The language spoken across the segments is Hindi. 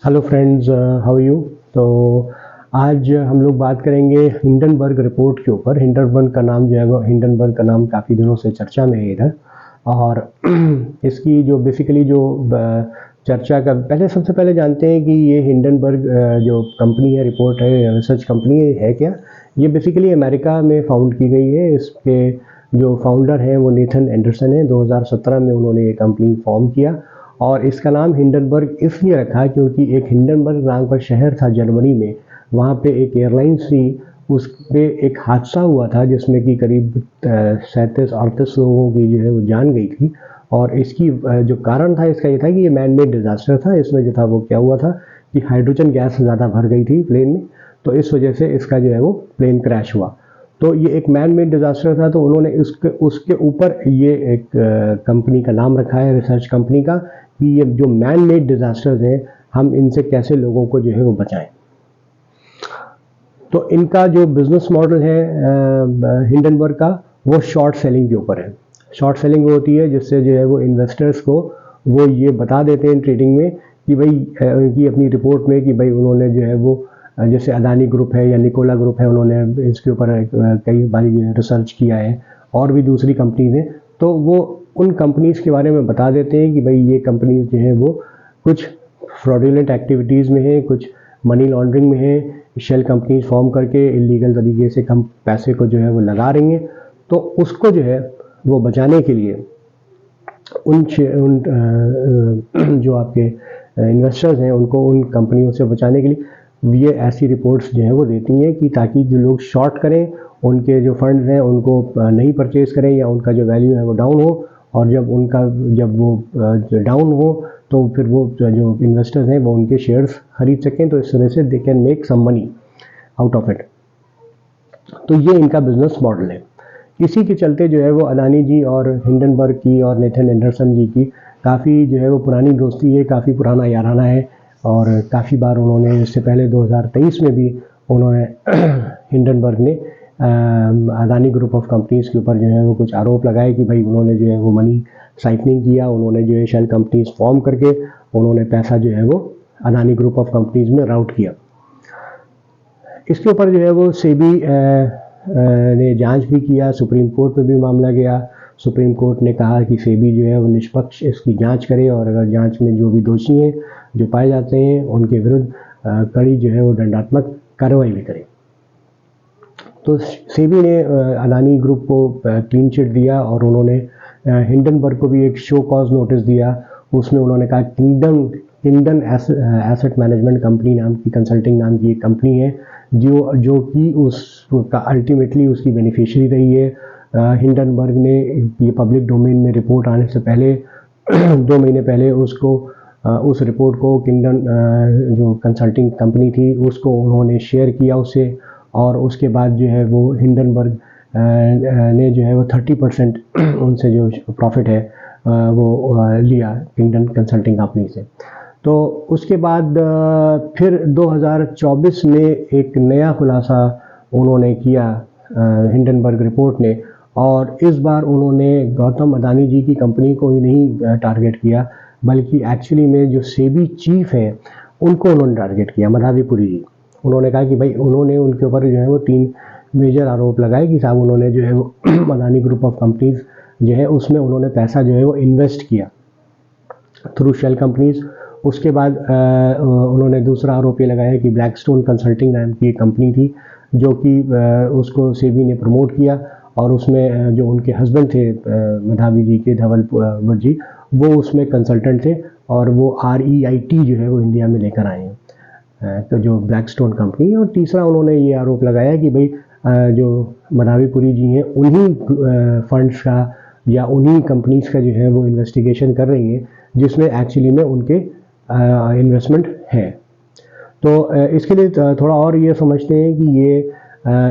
Hello friends, how you. तो आज हम लोग बात करेंगे हिंडनबर्ग रिपोर्ट के ऊपर। हिंडनबर्ग का नाम जो है वो हिंडनबर्ग का नाम काफ़ी दिनों से चर्चा में है इधर। और इसकी जो बेसिकली जो चर्चा का पहले सबसे पहले जानते हैं कि ये हिंडनबर्ग जो कंपनी है, रिपोर्ट है, रिसर्च कंपनी है क्या। ये बेसिकली अमेरिका में फाउंड की गई है। इसके जो फाउंडर हैं वो नेथन एंडरसन है। 2017 में उन्होंने ये कंपनी फॉर्म किया और इसका नाम हिंडनबर्ग इसलिए रखा क्योंकि एक हिंडनबर्ग नाम का शहर था जर्मनी में। वहाँ पे एक एयरलाइंस थी, उस पे एक हादसा हुआ था जिसमें कि करीब 37-38 लोगों की जो है वो जान गई थी। और इसकी जो कारण था इसका ये था कि ये मैन मेड डिज़ास्टर था। इसमें जो था वो क्या हुआ था कि हाइड्रोजन गैस ज़्यादा भर गई थी प्लेन में, तो इस वजह से इसका जो है वो प्लेन क्रैश हुआ। तो ये एक मैन मेड डिज़ास्टर था, तो उन्होंने उसके ऊपर ये एक कंपनी का नाम रखा है, रिसर्च कंपनी का, कि ये जो मैन मेड डिज़ास्टर्स हैं हम इनसे कैसे लोगों को जो है वो बचाएं। तो इनका जो बिजनेस मॉडल है हिंडनबर्ग का, वो शॉर्ट सेलिंग के ऊपर है। शॉर्ट सेलिंग होती है जिससे जो है वो इन्वेस्टर्स को वो ये बता देते हैं ट्रेडिंग में कि भाई उनकी अपनी रिपोर्ट में कि भाई उन्होंने जो है वो जैसे अदानी ग्रुप है या निकोला ग्रुप है, उन्होंने इसके ऊपर कई बार रिसर्च किया है और भी दूसरी कंपनीज हैं, तो वो उन कंपनीज के बारे में बता देते हैं कि भाई ये कंपनीज जो है वो कुछ फ्रॉडुलेंट एक्टिविटीज़ में है, कुछ मनी लॉन्ड्रिंग में है, शेल कंपनीज फॉर्म करके इलीगल तरीके से कम पैसे को जो है वो लगा रही हैं। तो उसको जो है वो बचाने के लिए उन जो आपके इन्वेस्टर्स हैं उनको उन कंपनियों से बचाने के लिए ये ऐसी रिपोर्ट्स जो है वो देती हैं कि ताकि जो लोग शॉर्ट करें उनके जो फंड्स हैं उनको नहीं परचेज करें या उनका जो वैल्यू है वो डाउन हो। और जब वो डाउन हो तो फिर वो जो इन्वेस्टर्स हैं वो उनके शेयर्स खरीद सकें, तो इस तरह से they can make some money out of it. तो ये इनका बिजनेस मॉडल है। इसी के चलते जो है वो अदानी जी और हिंडनबर्ग की और नेथन एंडरसन जी की काफ़ी जो है वो पुरानी दोस्ती है, काफ़ी पुराना याराना है। और काफ़ी बार उन्होंने, इससे पहले 2023 में भी उन्होंने हिंडनबर्ग ने अदानी ग्रुप ऑफ कंपनीज़ के ऊपर जो है वो कुछ आरोप लगाए कि भाई उन्होंने जो है वो मनी साइफनिंग किया, उन्होंने जो है शेल कंपनीज फॉर्म करके उन्होंने पैसा जो है वो अदानी ग्रुप ऑफ कंपनीज में राउट किया। इसके ऊपर जो है वो सेबी ने जांच भी किया, सुप्रीम कोर्ट में भी मामला गया। सुप्रीम कोर्ट ने कहा कि सेबी जो है वो निष्पक्ष इसकी जांच करे और अगर जांच में जो भी दोषी हैं जो पाए जाते हैं उनके विरुद्ध कड़ी जो है वो दंडात्मक कार्रवाई भी करे। तो सेबी ने अदानी ग्रुप को क्लीन चिट दिया और उन्होंने हिंडनबर्ग को भी एक शो कॉज नोटिस दिया। उसमें उन्होंने कहा किंगडन एसेट मैनेजमेंट कंपनी नाम की, कंसल्टिंग नाम की एक कंपनी है जो कि उसका अल्टीमेटली उसकी बेनिफिशियरी रही है। हिंडनबर्ग ने ये पब्लिक डोमेन में रिपोर्ट आने से पहले 2 महीने पहले उसको उस रिपोर्ट को किंगडन जो कंसल्टिंग कंपनी थी उसको उन्होंने शेयर किया उससे। और उसके बाद जो है वो हिंडनबर्ग ने जो है वो 30% उनसे जो प्रॉफिट है वो लिया किंगडन कंसल्टिंग कंपनी से। तो उसके बाद फिर 2024 में एक नया खुलासा उन्होंने किया हिंडनबर्ग रिपोर्ट ने, और इस बार उन्होंने गौतम अदानी जी की कंपनी को ही नहीं टारगेट किया बल्कि एक्चुअली में जो सेबी चीफ हैं उनको उन्होंने टारगेट किया, मधावीपुरी जी। उन्होंने कहा कि भाई उन्होंने उनके ऊपर जो है वो 3 मेजर आरोप लगाए कि साहब उन्होंने जो है वो अदानी ग्रुप ऑफ कंपनीज जो है उसमें उन्होंने पैसा जो है वो इन्वेस्ट किया थ्रू शेल कंपनीज। उसके बाद उन्होंने दूसरा आरोप ये लगाया कि ब्लैकस्टोन कंसल्टिंग नाम की एक कंपनी थी जो कि उसको सेबी ने प्रमोट किया और उसमें जो उनके हस्बैंड थे मधावी जी के, धवल जी, वो उसमें कंसल्टेंट थे और वो REIT जो है वो इंडिया में लेकर आए हैं, तो जो ब्लैकस्टोन कंपनी। और तीसरा उन्होंने ये आरोप लगाया कि भाई जो मधावीपुरी जी हैं उन्हीं फंड्स का या उन्हीं कंपनीज का जो है वो इन्वेस्टिगेशन कर रही हैं जिसमें एक्चुअली में उनके इन्वेस्टमेंट है। तो इसके लिए थोड़ा और ये समझते हैं कि ये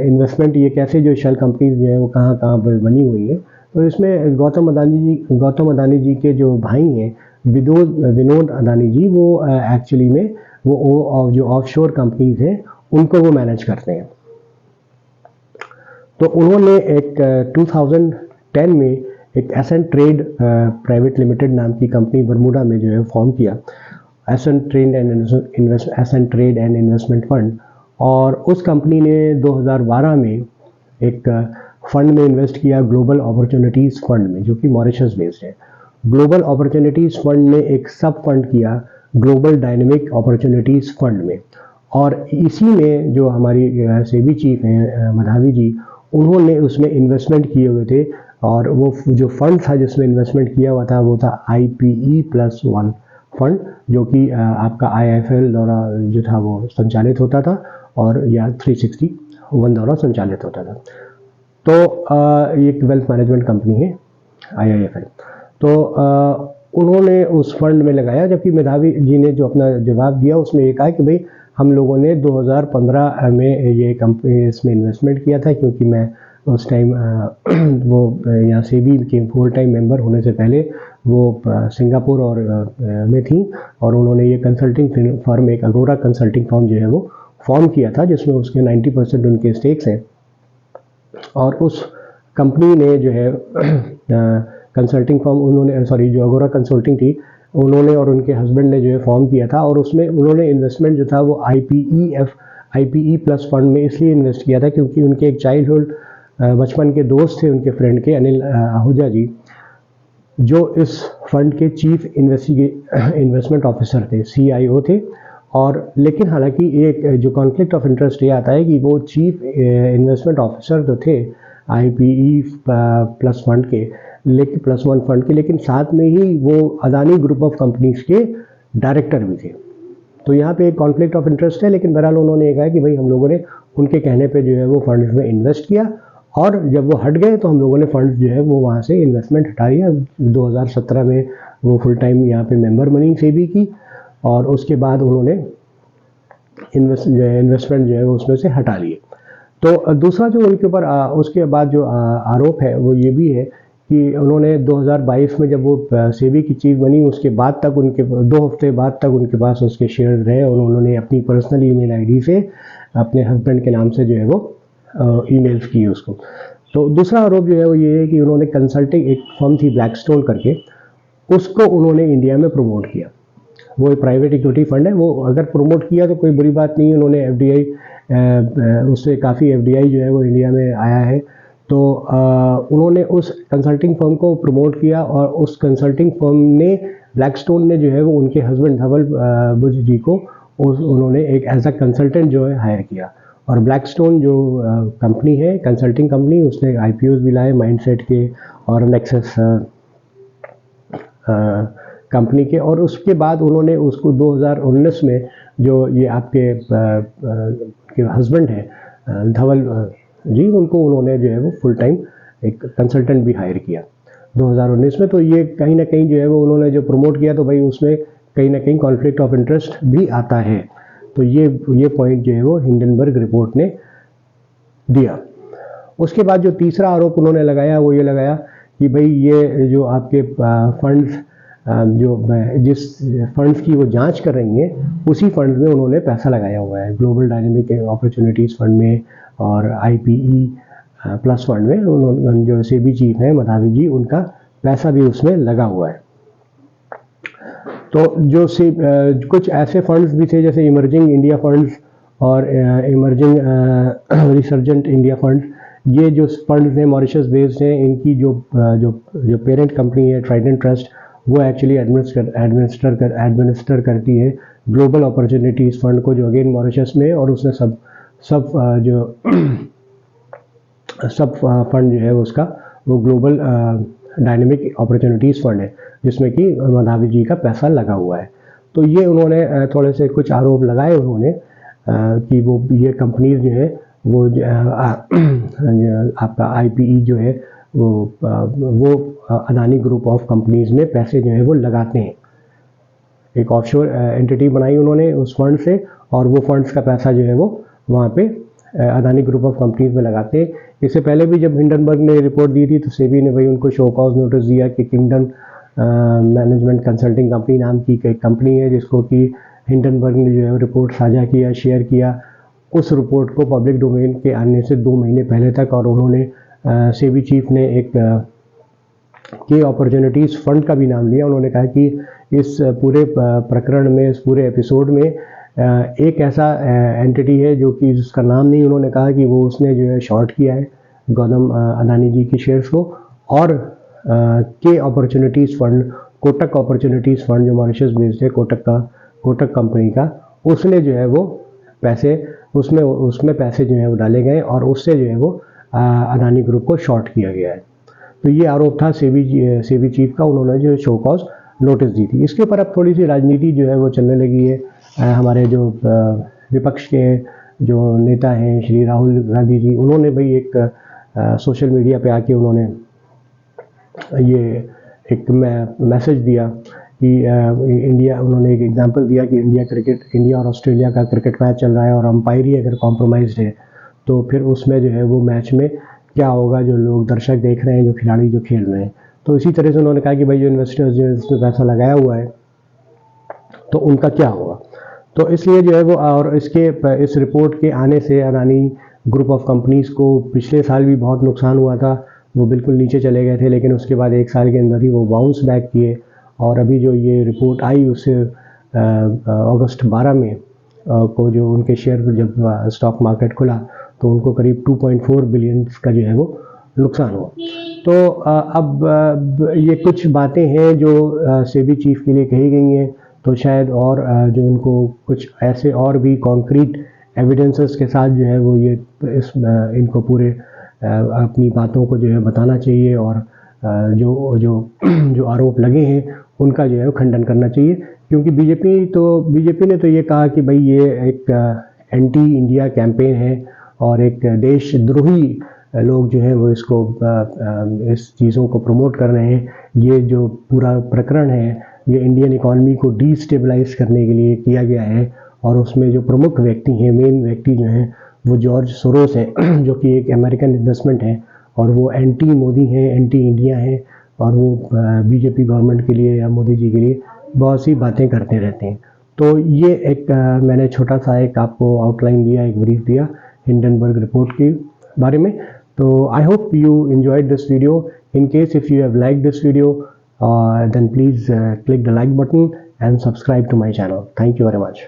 इन्वेस्टमेंट ये कैसे जो शेल कंपनीज जो है वो कहाँ कहाँ पर बनी हुई है। तो इसमें गौतम अदानी जी के जो भाई हैं विनोद अदानी जी, वो एक्चुअली में वो जो ऑफशोर कंपनीज हैं उनको वो मैनेज करते हैं। तो उन्होंने एक 2010 में एक एसेंट ट्रेड प्राइवेट लिमिटेड नाम की कंपनी बरमूडा में जो है फॉर्म किया। एसन ट्रेड एंड इन्वेस्टमेंट फंड, और उस कंपनी ने 2012 में एक फंड में इन्वेस्ट किया, ग्लोबल अपॉर्चुनिटीज़ फंड में, जो कि मॉरिशस बेस्ड है। ग्लोबल अपॉर्चुनिटीज़ फंड ने एक सब फंड किया ग्लोबल डायनेमिक अपॉर्चुनिटीज़ फंड में, और इसी में जो हमारी सेबी चीफ हैं मधावी जी, उन्होंने उसमें इन्वेस्टमेंट किए हुए थे, और वो जो फंड था जिसमें इन्वेस्टमेंट किया हुआ था वो था IPE+1 फंड, जो कि आपका IIFL द्वारा जो था वो संचालित होता था, और या 360 द्वारा संचालित होता था। तो ये एक वेल्थ मैनेजमेंट कंपनी है IIFL। तो उन्होंने उस फंड में लगाया, जबकि मेधावी जी ने जो अपना जवाब दिया उसमें ये कहा कि भाई हम लोगों ने 2015 में ये कंपनी इसमें इन्वेस्टमेंट किया था, क्योंकि मैं उस टाइम वो यहाँ सेबी के फुल टाइम मेंबर होने से पहले वो सिंगापुर और में थी, और उन्होंने ये कंसल्टिंग फर्म, एक अगोरा कंसल्टिंग फर्म जो है वो फॉर्म किया था, जिसमें उसके 90% उनके स्टेक्स हैं। और उस कंपनी ने जो है कंसल्टिंग फर्म उन्होंने, सॉरी, जो अगोरा कंसल्टिंग थी, उन्होंने और उनके हस्बैंड ने जो है फॉर्म किया था, और उसमें उन्होंने इन्वेस्टमेंट जो था वो IPE+ फंड में इसलिए इन्वेस्ट किया था क्योंकि उनके एक चाइल्डहुड बचपन के दोस्त थे उनके फ्रेंड के, अनिल आहूजा जी, जो इस फंड के चीफ इन्वेस्टमेंट ऑफिसर थे, CIO थे। और लेकिन हालांकि एक जो कॉन्फ्लिक्ट ऑफ इंटरेस्ट ये आता है कि वो चीफ इन्वेस्टमेंट ऑफिसर तो थे IPE+ फंड के, लेकिन +1 फंड के, लेकिन साथ में ही वो अदानी ग्रुप ऑफ कंपनीज के डायरेक्टर भी थे। तो यहाँ पे एक कॉन्फ्लिक्ट ऑफ इंटरेस्ट है, लेकिन बहरहाल उन्होंने ये कहा कि भाई हम लोगों ने उनके कहने पे जो है वो फंड्स में इन्वेस्ट किया, और जब वो हट गए तो हम लोगों ने फंड्स जो है वो वहाँ से इन्वेस्टमेंट हटा लिया। 2017 में वो फुल टाइम यहाँ पे मेंबर बनी सेबी की, और उसके बाद उन्होंने इन्वेस्टमेंट जो है वो उसमें से हटा लिए। तो दूसरा जो उनके ऊपर उसके बाद जो आरोप है वो ये भी है कि उन्होंने 2022 में जब वो सेबी की चीफ बनी, उसके बाद तक उनके 2 हफ्ते बाद तक उनके पास उसके शेयर रहे, और उन्होंने अपनी पर्सनल ईमेल आईडी से अपने हस्बैंड के नाम से जो है वो ईमेल्स किए उसको। तो दूसरा आरोप जो है वो ये है कि उन्होंने कंसल्टिंग, एक फर्म थी ब्लैकस्टोन करके, उसको उन्होंने इंडिया में प्रमोट किया। वो एक प्राइवेट इक्विटी फंड है, वो अगर प्रमोट किया तो कोई बुरी बात नहीं है, उन्होंने FDI, उससे काफ़ी FDI जो है वो इंडिया में आया है। तो उन्होंने उस कंसल्टिंग फर्म को प्रमोट किया, और उस कंसल्टिंग फर्म ने, ब्लैकस्टोन ने जो है वो उनके हस्बैंड धवल बुर्ज जी को उन्होंने एक एज अ कंसल्टेंट जो है हायर किया। और ब्लैकस्टोन जो कंपनी है, कंसल्टिंग कंपनी, उसने IPOs भी लाए माइंडसेट के और नेक्सस कंपनी के, और उसके बाद उन्होंने उसको 2019 में जो ये आपके हस्बैंड हैं धवल जी, उनको उन्होंने जो है वो फुल टाइम एक कंसल्टेंट भी हायर किया 2019 में। तो ये कहीं ना कहीं जो है वो उन्होंने जो प्रमोट किया, तो भाई उसमें कहीं ना कहीं कॉन्फ्लिक्ट ऑफ इंटरेस्ट भी आता है। तो ये पॉइंट जो है वो हिंडनबर्ग रिपोर्ट ने दिया। उसके बाद जो तीसरा आरोप उन्होंने लगाया वो ये लगाया कि भाई ये जो आपके फंड्स, जो जिस फंड्स की वो जांच कर रही हैं, उसी फंड में उन्होंने पैसा लगाया हुआ है, ग्लोबल डायनेमिक अपॉर्चुनिटीज़ फंड में और IPE+ फंड में। उन्होंने जो सेबी चीफ हैं मधावी जी, उनका पैसा भी उसमें लगा हुआ है। तो जो कुछ ऐसे फंड्स भी थे जैसे इमर्जिंग इंडिया फंड्स और इमर्जिंग रिसर्जेंट इंडिया फंड्स, ये जो फंड्स हैं मॉरिशस बेस्ड हैं, इनकी जो पेरेंट कंपनी है ट्राइडेंट ट्रस्ट, वो एक्चुअली एडमिनिस्टर करती है ग्लोबल अपॉर्चुनिटीज़ फंड को, जो अगेन मॉरिशस में, और उसने सब फंड जो है उसका वो ग्लोबल डायनेमिक अपॉर्चुनिटीज़ फंड है, जिसमें कि मधावी जी का पैसा लगा हुआ है। तो ये उन्होंने थोड़े से कुछ आरोप लगाए उन्होंने कि वो ये कंपनीज जो है वो आपका IPE जो है वो अदानी ग्रुप ऑफ कंपनीज में पैसे जो है वो लगाते हैं। एक ऑफशोर एंटिटी बनाई उन्होंने उस फंड से, और वो फंड्स का पैसा जो है वो वहाँ पे अदानी ग्रुप ऑफ कंपनीज में लगाते हैं। इससे पहले भी जब हिंडनबर्ग ने रिपोर्ट दी थी तो सेबी ने भाई उनको शो कॉज नोटिस दिया कि किंगडम मैनेजमेंट कंसल्टिंग कंपनी नाम की एक कंपनी है, जिसको कि हिंडनबर्ग ने जो है रिपोर्ट साझा किया, शेयर किया उस रिपोर्ट को पब्लिक डोमेन के आने से 2 महीने पहले तक। और उन्होंने सेबी चीफ ने एक के अपॉर्चुनिटीज़ फंड का भी नाम लिया। उन्होंने कहा कि इस पूरे प्रकरण में, इस पूरे एपिसोड में एक ऐसा एंटिटी है जो कि जिसका नाम नहीं उन्होंने कहा कि वो उसने जो है शॉर्ट किया है गौतम अडानी जी के शेयर्स को, और के opportunities fund, Kotak opportunities fund जो मॉरिशस बेस्ड है, कोटक कंपनी का, उसने जो है वो पैसे उसमें पैसे जो है वो डाले गए और उससे जो है वो अडानी ग्रुप को शॉर्ट किया गया है। तो ये आरोप था सेबी चीफ का। उन्होंने जो शो कॉज नोटिस दी थी। इसके ऊपर अब थोड़ी सी राजनीति जो है वो चलने लगी है। हमारे जो विपक्ष के जो नेता हैं श्री राहुल गांधी जी, उन्होंने भाई एक सोशल मीडिया पे आके उन्होंने ये एक मैसेज दिया कि उन्होंने एक एग्जांपल दिया कि इंडिया और ऑस्ट्रेलिया का क्रिकेट मैच चल रहा है और अंपायर ही अगर कॉम्प्रोमाइज्ड है तो फिर उसमें जो है वो मैच में क्या होगा, जो लोग दर्शक देख रहे हैं, जो खिलाड़ी जो खेल रहे हैं। तो इसी तरह से उन्होंने कहा कि भाई जो इन्वेस्टर्स जो इसमें पैसा लगाया हुआ है तो उनका क्या होगा। तो इसलिए जो है वो, और इस रिपोर्ट के आने से अडानी ग्रुप ऑफ कंपनीज़ को पिछले साल भी बहुत नुकसान हुआ था। वो बिल्कुल नीचे चले गए थे, लेकिन उसके बाद एक साल के अंदर ही वो बाउंस बैक किए। और अभी जो ये रिपोर्ट आई उससे अगस्त 12 में को जो उनके शेयर जब स्टॉक मार्केट खुला तो उनको करीब 2.4 बिलियन का जो है वो नुकसान हुआ। तो अब ये कुछ बातें हैं जो सेबी चीफ के लिए कही गई हैं, तो शायद और जो उनको कुछ ऐसे और भी कॉन्क्रीट एविडेंसेस के साथ जो है वो ये इनको पूरे अपनी बातों को जो है बताना चाहिए और जो आरोप लगे हैं उनका जो है वो खंडन करना चाहिए। क्योंकि बीजेपी ने तो ये कहा कि भाई ये एक एंटी इंडिया कैंपेन है और एक देशद्रोही लोग जो हैं वो इस चीज़ों को प्रमोट कर रहे हैं। ये जो पूरा प्रकरण है ये इंडियन इकॉनमी को डिस्टेबलाइज करने के लिए किया गया है और उसमें जो प्रमुख व्यक्ति हैं, मेन व्यक्ति जो हैं वो जॉर्ज सोरोस हैं जो कि एक अमेरिकन इन्वेस्टमेंट है और वो एंटी मोदी हैं, एंटी इंडिया हैं और वो बीजेपी गवर्नमेंट के लिए या मोदी जी के लिए बहुत सी बातें करते रहते हैं। तो ये एक मैंने छोटा सा एक आपको आउटलाइन दिया, एक ब्रीफ दिया हिंडनबर्ग रिपोर्ट के बारे में। तो I hope you enjoyed this video. In case if you have liked this video, then please click the like button and subscribe to my channel. Thank you very much.